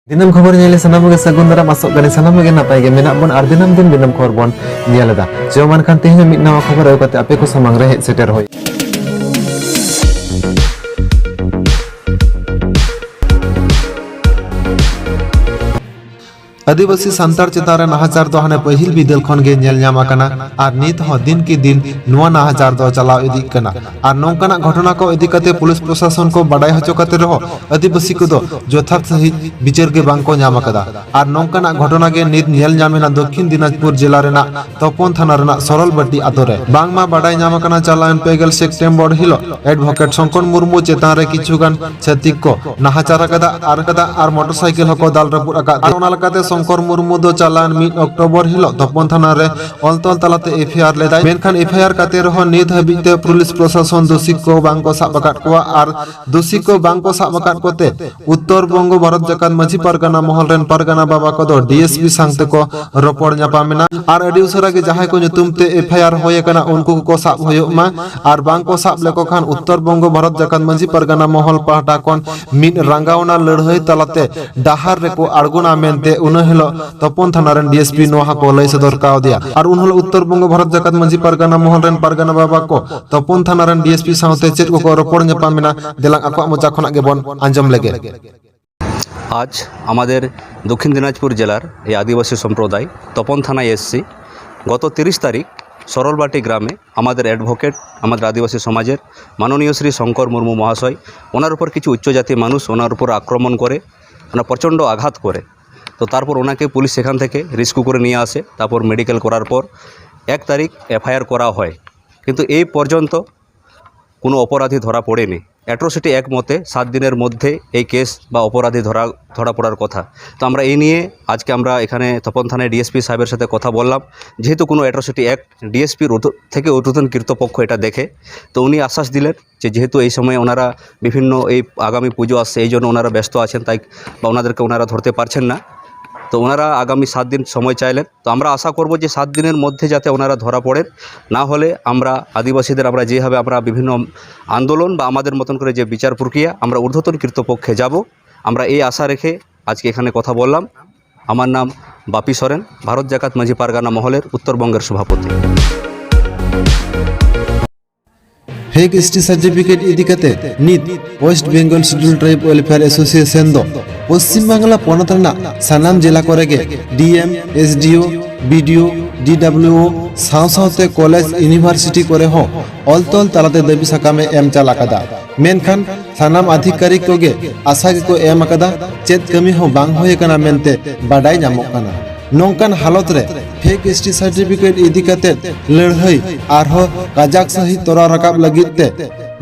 दिनम खबर नेले सनाम के सगुन दाराम आसोग गनी सनाम के नापाय गे मेना बन आर दिनम दिन दिनम खबर बन नेलेदा जेमान खान तेहने मिद नवा खबर आउ काते आपे को समांग रे हेज सेटर होय। आदिवासी संतार चेतान नाहाचार दो हाने पहिल बिदल खन गे नेल ᱧᱟᱢ आकना आर नित हो दिन की दिन नुवा नाहाचार दो चलाव इदी कना आर नोंकाना घटना को इदी कते पुलिस प्रशासन को बडाय हचो कते रहो आदिवासी को दो यथार्थ सही विचार के बांग को ᱧᱟᱢ आकदा आर नोंकाना घटना के नित नेल ᱧᱟᱢेना दक्षिण दिनाजपुर जिला रेना तपन थाना रेना सरल बट्टी आतो रे बांगमा बडाय ᱧᱟᱢ आकना चालान पेगल सेप्टेम्बर हिलो एडवोकेट शंकर मुर्मू चेतान रे किछुगान छतिक को नाहाचार आकदा आर मोटरसाइकिल हको दाल रपुड आका आर ओना लकाते शंकर मुर्मू दो चालान 1 अक्टोबर हिलो तपन थाना रे अलतल तलाते एफआईआर लेदाय मेनखान एफआईआर काते रहो नित हबिते पुलिस प्रशासन दोषी को बांग को साब आकाद कोआ आर दोषी को बांग को साब आकाद कोते उत्तर बंग भारत जाकात माझी पारगाना महल रेन पारगाना बाबा को दो डीएसपी सांगते को रोपड़ ᱧᱟᱯᱟᱢᱮᱱᱟ आर अडी उसरा के जहां को ᱧᱩᱛᱩᱢ ते एफआईआर होय कना उनको को साब होयो मा आर बांग को साब लेको खान उत्तर बंग भारत जाकात माझी पारगाना महल पाहटा कोन मिन रांगावना लड़हई तलाते डाहार रे को आड़गोना मेनते उन हिलो तपन थाना रेन डीएसपी नोहा को लय सदर काव दिया आर उन हिलो उत्तर बंग भारत जाकात माझी पारगाना महल रेन पारगाना बाबा को तपन थाना रेन डीएसपी साउते चेत को रोपड़ ᱧᱟᱯᱟᱢᱮᱱᱟ देलां आको मोचा खना के बन आंजम लेगे। आज आमादेर दक्षिण दिनाजपुर जिलार এই आदिवासी सम्प्रदाय तपन थाना एससी गत 30 तारीख सरलबाटी ग्रामे आमादेर एडवोकेट आमादेर आदिवासी समाजेर माननीय श्री शंकर मुर्मू महाशय ओनार ऊपर किछु उच्च जाति मानुष ओनार ऊपर आक्रमण करे ओना प्रचंड आघात करे तो तारपर ओनाके पुलिस सेखान थेके रिस्क्यू करे निये आसे तारपर मेडिकल करार पर 1 तारीख एफआईआर करा हय किन्तु এই পর্যন্ত কোনো अपराधी धरा पड़ेনি एट्रोसिटी एक मते 7 दिनेर मध्य এই केस बा अपराधी धरा पड़ार कथा तो आमरा এই নিয়ে আজকে আমরা এখানে তপন থানায় ডিএসপি সাহেবের সাথে কথা বললাম যেহেতু কোনো এট্রোসিটি অ্যাক্ট ডিএসপির থেকে ঊর্ধ্বতন কর্তৃপক্ষ এটা দেখে তো উনি আশ্বাস দিলেন যে যেহেতু এই সময় ওনারা বিভিন্ন এই আগামী পুজো আসছে এই জন্য ওনারা ব্যস্ত আছেন তাই বা ওনাদেরকে ওনারা ধরতে পারছেন না तो ওনারা आगामी 7 दिन समय चाइलें तो আমরা आशा করব যে 7 দিনের মধ্যে যাতে ওনারা ধরা পড়েন না হলে আমরা আদিবাসীদের আমরা যেভাবে আমরা বিভিন্ন আন্দোলন বা আমাদের মতন করে যে বিচার প্রক্রিয়া আমরা ঊর্ধ্বতন কর্তৃপক্ষে যাব আমরা এই আশা রেখে আজকে এখানে কথা বললাম। আমার নাম বাপি সরেন ভারত জাকাত মাঝি পারগানা মহলের উত্তরবঙ্গের সভাপতি। फेक एसटी सर्टिफिकेट इदिकते नित West Bengal scheduled tribe welfare association दो पश्चिम बांगला पनत रेना सानाम जिला करेगे डीएम एसडीओ बीडीओ डीडब्ल्यूओ सावसावते कॉलेज यूनिवर्सिटी करे हो अलतल तलाते दाबी साकामे एम चालाकादा मेनखान सानाम अधिकारी कोगे आशा के को एम आकादा चेत कमी हो बांग होय कना मेनते बाडाय ᱧᱟᱢᱚᱜ कना नौकान हालत रे फेक एसटी सर्टिफिकेट इदिकते लड़हई आरहो काजाक सही तोरा रकाब लगिते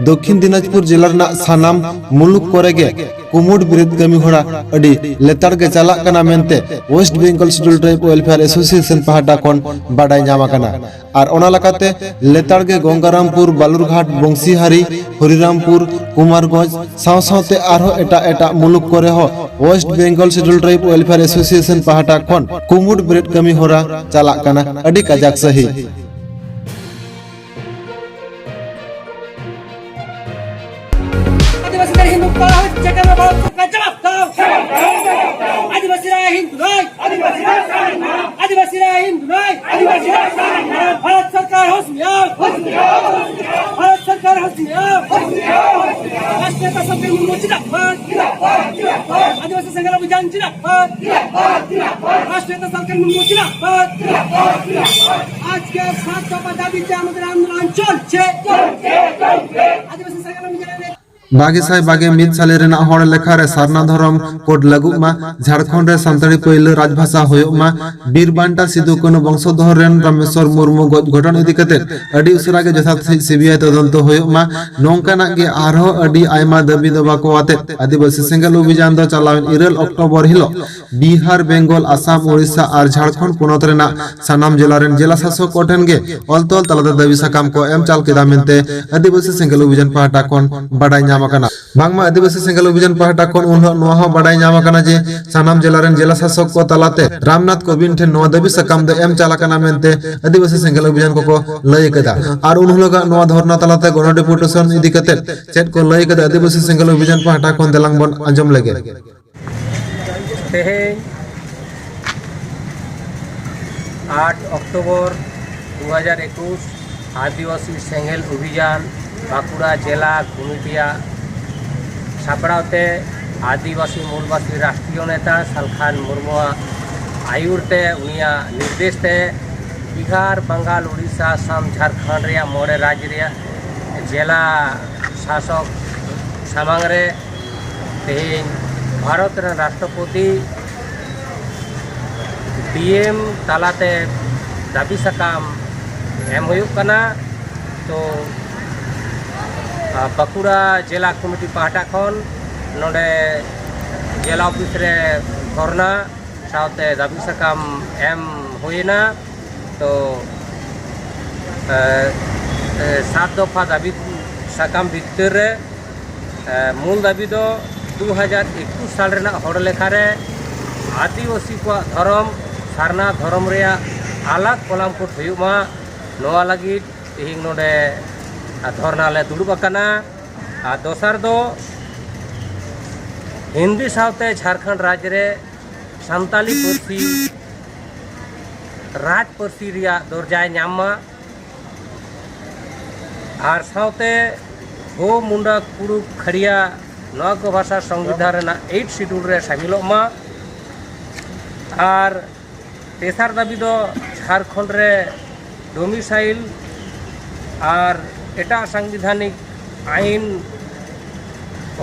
दक्षिण दिनाजपुर जिला रेना सानाम मुलुक करेगे कुमुड बिरुद कमी होड़ा अडी लेतार के चाला कना मेनते West Bengal scheduled tribe welfare association पाहटा कोन बाडाय ᱧᱟᱢ आकना आर ओना लकाते लेतार के गंगारामपुर बालुरघाट बंसीहारी हरिरामपुर कुमारगंज सावसावते आरहो एटा मुलुक करे हो West Bengal scheduled tribe welfare association पाहटा कोन कुमुड बिरुद कमी होड़ा चाला कना अडी काजाक सही भारत सरकार होशियार भारत सरकार होशियार राष्ट्रीय संघ मुर्मू जिंदाबाद आदिवासी संघर्ष अभियान जिंदाबाद राष्ट्रीय सरकार मुर्मू जिंदाबाद आज के 7 दफा दाबी के আমাদের आंदोलन চলছে आदिवासी संघर्ष अभियान बागे साय बागे मिद साले रेना हड़ लेखा रे सारना धरम कोड लागू मा झारखंड रे संताली पहिलो राजभाषा होयो मा बीरबांटा सिधु कोनो वंशधर रेन रामेश्वर मुर्मू घटन इदी कते अडी उसरा के जथात सीबीआई तदंत होयो मा नोंकाना के आरो अडी आयमा दाबी दबा को आते आदिवासी सेंगल अभियान दो चलावेन 2 अक्टोबर हिलो बिहार बेंगल आसाम ओडिशा और झारखंड पोनत रेना सानाम जिला रेन जिला शासक कोठेन गे अलतल तलाते दाबी साकाम को एम चाल केदा मेनते आदिवासी सेंगल अभियान पाहटा कोन बाडाय ᱧᱟᱢ बांगमा आदिवासी सेंगल अभियान पाहटा कोन उन्होंने बाडाय ᱧᱟᱢ आकना जे सानाम जिला रेन जिला शासक को तलाते रामनाथ कोविंद ठेन नोआ दाबी साकाम दो एम चालाकना मेनते आदिवासी सेंगल अभियान को लय कदा और उन्होंने नोआ धरना तलाते गण डेपुटेशन इदी कते चेत को लय कदा आदिवासी सेंगल अभियान पाहटा कोन देलांग बन आंजम लेगे। तेहें 8 अक्टोबर 2021 आदिवासी सेंगेल अभियान बाकुड़ा जिला घुमिटिया सापड़ाते आदिवासी मूलवासी राष्ट्रीय नेता सालखान मुर्मू आयुरते उनिया निर्देशते बिहार बंगाल उड़ीसा असम झारखंड रे मोड़े राज्य रे जिला शासक सामांग रे तेहें भारत रे राष्ट्रपति डीएम तालाते दाबी सकाम एम हुयुक कना। तो बाकुड़ा जिला कमिटी पाहटा खन नोडे जिला ऑफिस रे धरना साउते दाबी सकाम एम हुइना। तो 7 दफा दाबी सकाम भितर रे मूल दाबी दो 2021 साल रेना हड़ लेखा रे आदिवासी को धर्म सारना धर्म रे अलग कलम को हुयुमा नोआ लगी तेहिं नोडे धरना ले दुड़ुब अकाना। दोसर दो हिंदी सावते झारखंड राज्य रे संताली पार्सी राज पार्सी रिया दर्जाय नामा और सावते हो मुंडा कुड़ू खड़िया नवा को भाषा संविधान रेना 8 शेड्यूल रे शामिलोग मा। और तेसार दाबी दो झारखंड रे डोमिसाइल और एटा संविधानिक आईन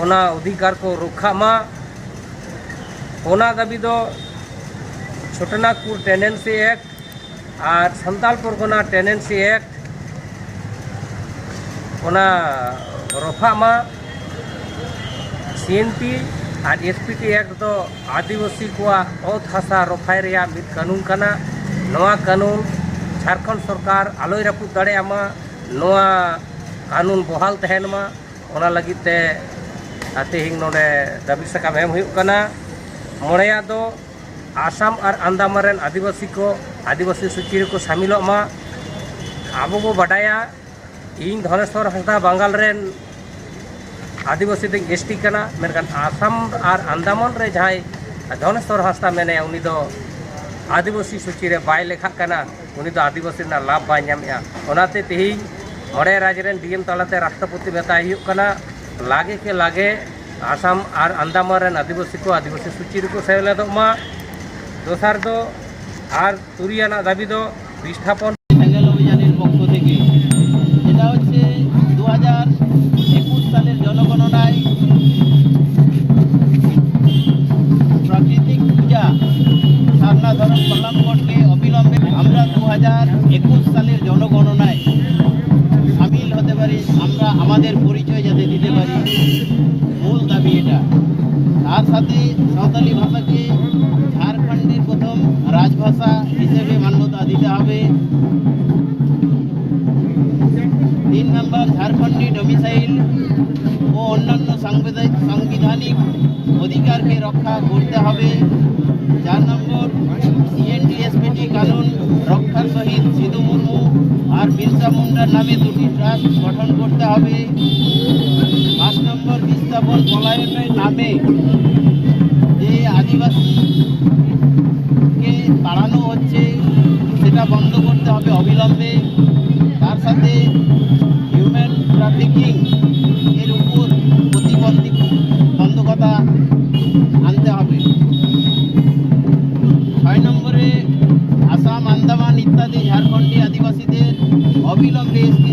ओना अधिकार को रखा मा। ओना दाबी दो छोटनागपुर टेनेंसी एक्ट और संताल परगना टेनेंसी एक्ट ओना रफा मा। सीएनटी और एसपीटी एक्ट दो आदिवासी को ओत हासा रफाय रेया मिद कानून कना। नवा कानून झारखंड सरकार आलोय रपुद दाड़ेयामा नवा कानून बहाल तहनमा ओना लगित ते तेहिं नोडे दाबी सकाम एम हुयुक कना। मोड़ेया दो आसाम और अंदामान रेन आदिवासी को आदिवासी सूची रे को शामिलोग मा। आबो को बाडाया इन धनेश्वर हांसदा बंगाल रेन आदिवासी दिन एसटी कना मेनखान आसाम और अंदामान रे जहां धनेश्वर हांसदा मेने उनी दो आदिवासी सूची रे बाय लेखा कना उनी दो आदिवासी ना लाभ बाय नामेया। ओनाते तेहिं मोड़े राज्य रेन डीएम तालाते राष्ट्रपति मेताय हुयुक कना लागे के लागे आसाम और अंदामान रेन आदिवासी को आदिवासी सूची रे को सेलेदोग मा। दोसर दो और तुरियाना दाबी दो विस्थापन সেঙ্গেল অভিযানের পক্ষ থেকে এটা হচ্ছে 2021 সালের জনগণনায় প্রাকৃতিক পূজা সারনা ধরম কল্যাণ বোর্ডকে অবিলম্বে আমরা 2021 সালের জনগণনায় সামিল হতে পারি, আমরা আমাদের পরিচয় যাতে দিতে পারি, মূল দাবি এটা। তার সাথে সাঁওতালি ভাষাকে ঝাড়খণ্ডের প্রথম রাজভাষা হিসেবে মান্যতা দিতে হবে। 3 নম্বর ঝাড়খণ্ডী ডোমিসাইল ও অন্যান্য সাংবিধানিক অধিকারকে রক্ষা করতে হবে। 4 নম্বর সিএনটিএসপিটি কানুন রক্ষার সহিত সিধু মুর্মু আর বিরসা মুন্ডার নামে 2টি ট্রাস্ট গঠন করতে হবে। 5 নম্বর বিস্থাপন পলায়নের নামে যে আদিবাসীকে তাড়ানো হচ্ছে সেটা বন্ধ করতে হবে অবিলম্বে। তার সাথে হিউম্যান ট্রাফিকিং এর উপর প্রতিবন্ধকতা আনতে হবে। 6 নম্বরে আসাম আন্দামান ইত্যাদি ঝাড়খণ্ডী আদিবাসীদের অবিলম্বে এসটি